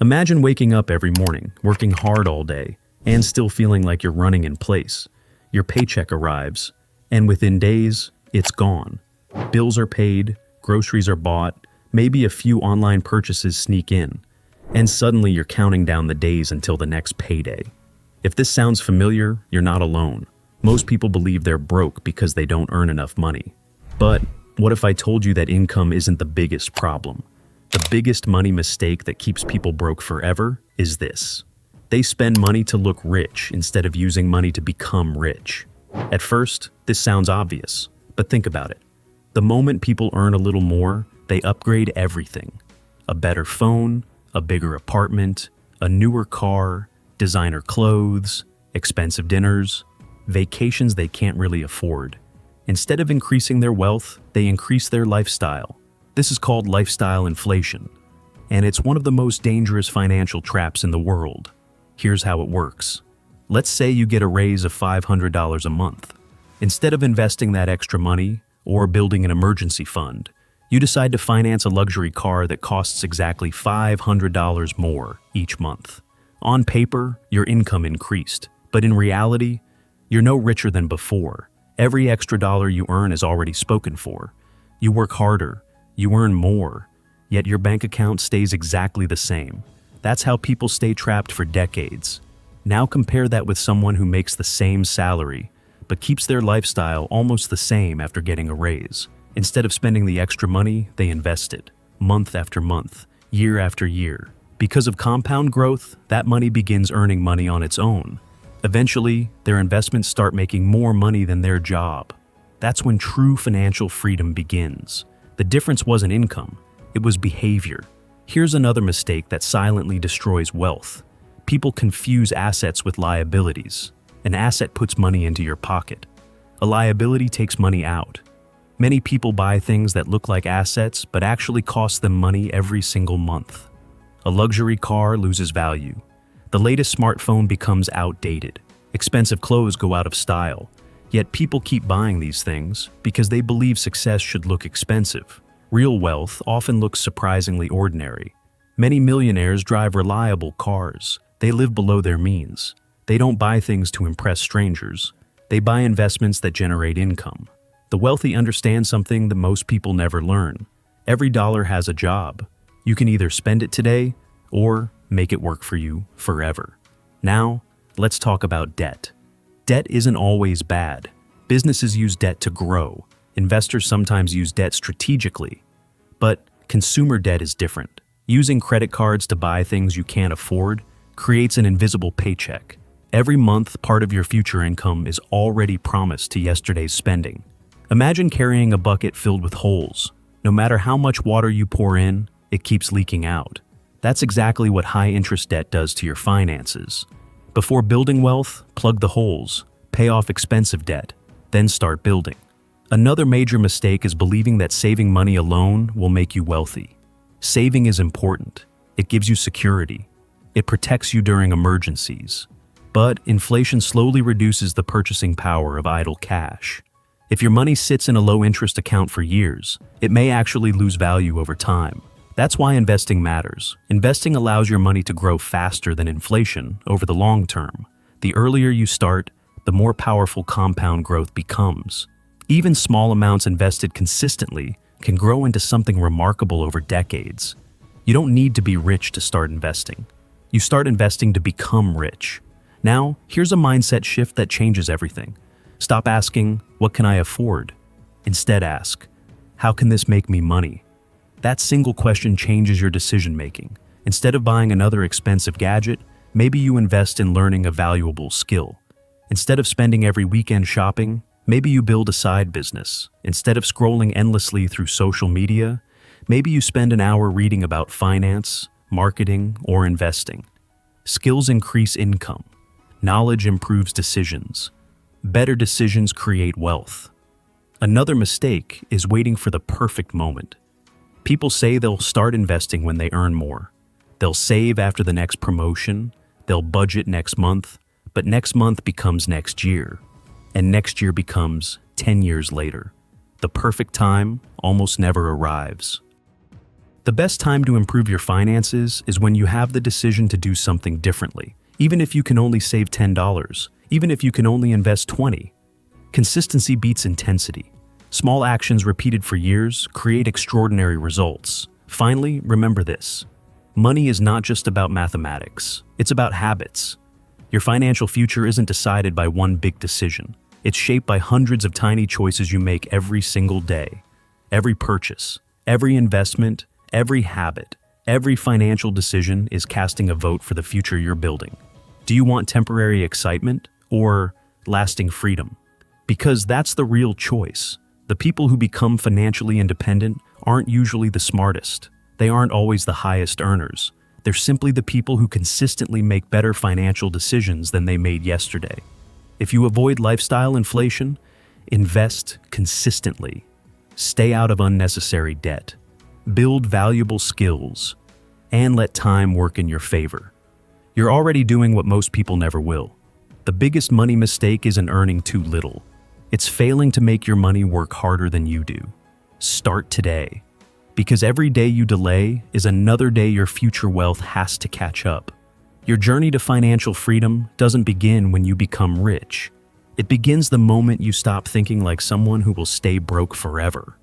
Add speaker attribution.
Speaker 1: Imagine waking up every morning, working hard all day, and still feeling like you're running in place. Your paycheck arrives, and within days, it's gone. Bills are paid, groceries are bought, maybe a few online purchases sneak in, and suddenly you're counting down the days until the next payday. If this sounds familiar, you're not alone. Most people believe they're broke because they don't earn enough money. But what if I told you that income isn't the biggest problem? The biggest money mistake that keeps people broke forever is this. They spend money to look rich instead of using money to become rich. At first, this sounds obvious, but think about it. The moment people earn a little more, they upgrade everything. A better phone, a bigger apartment, a newer car, designer clothes, expensive dinners, vacations they can't really afford. Instead of increasing their wealth, they increase their lifestyle. This is called lifestyle inflation, and it's one of the most dangerous financial traps in the world. Here's how it works. Let's say you get a raise of $500 a month. Instead of investing that extra money or building an emergency fund, you decide to finance a luxury car that costs exactly $500 more each month. On paper, your income increased, but in reality, you're no richer than before. Every extra dollar you earn is already spoken for. You work harder, you earn more, yet your bank account stays exactly the same. That's how people stay trapped for decades. Now compare that with someone who makes the same salary, but keeps their lifestyle almost the same after getting a raise. Instead of spending the extra money, they invest it, month after month, year after year. Because of compound growth, that money begins earning money on its own. Eventually, their investments start making more money than their job. That's when true financial freedom begins. The difference wasn't income, it was behavior. Here's another mistake that silently destroys wealth. People confuse assets with liabilities. An asset puts money into your pocket. A liability takes money out. Many people buy things that look like assets but actually cost them money every single month. A luxury car loses value. The latest smartphone becomes outdated. Expensive clothes go out of style. Yet people keep buying these things because they believe success should look expensive. Real wealth often looks surprisingly ordinary. Many millionaires drive reliable cars. They live below their means. They don't buy things to impress strangers. They buy investments that generate income. The wealthy understand something that most people never learn. Every dollar has a job. You can either spend it today or make it work for you forever. Now, let's talk about debt. Debt isn't always bad. Businesses use debt to grow. Investors sometimes use debt strategically. But consumer debt is different. Using credit cards to buy things you can't afford creates an invisible paycheck. Every month, part of your future income is already promised to yesterday's spending. Imagine carrying a bucket filled with holes. No matter how much water you pour in, it keeps leaking out. That's exactly what high-interest debt does to your finances. Before building wealth, plug the holes, pay off expensive debt, then start building. Another major mistake is believing that saving money alone will make you wealthy. Saving is important. It gives you security. It protects you during emergencies. But inflation slowly reduces the purchasing power of idle cash. If your money sits in a low-interest account for years, it may actually lose value over time. That's why investing matters. Investing allows your money to grow faster than inflation over the long term. The earlier you start, the more powerful compound growth becomes. Even small amounts invested consistently can grow into something remarkable over decades. You don't need to be rich to start investing. You start investing to become rich. Now, here's a mindset shift that changes everything. Stop asking, "What can I afford?" Instead ask, "How can this make me money?" That single question changes your decision-making. Instead of buying another expensive gadget, maybe you invest in learning a valuable skill. Instead of spending every weekend shopping, maybe you build a side business. Instead of scrolling endlessly through social media, maybe you spend an hour reading about finance, marketing, or investing. Skills increase income. Knowledge improves decisions. Better decisions create wealth. Another mistake is waiting for the perfect moment. People say they'll start investing when they earn more. They'll save after the next promotion, they'll budget next month, but next month becomes next year, and next year becomes 10 years later. The perfect time almost never arrives. The The best time to improve your finances is when you have the decision to do something differently. Even if you can only save $10, even if you can only invest $20. Consistency beats intensity. Small actions repeated for years create extraordinary results. Finally, remember this. Money is not just about mathematics. It's about habits. Your financial future isn't decided by one big decision. It's shaped by hundreds of tiny choices you make every single day. Every purchase, every investment, every habit, every financial decision is casting a vote for the future you're building. Do you want temporary excitement or lasting freedom? Because that's the real choice. The people who become financially independent aren't usually the smartest. They aren't always the highest earners. They're simply the people who consistently make better financial decisions than they made yesterday. If you avoid lifestyle inflation, invest consistently. Stay out of unnecessary debt. Build valuable skills. And let time work in your favor. You're already doing what most people never will. The biggest money mistake isn't earning too little. It's failing to make your money work harder than you do. Start today. Because every day you delay is another day your future wealth has to catch up. Your journey to financial freedom doesn't begin when you become rich. It begins the moment you stop thinking like someone who will stay broke forever.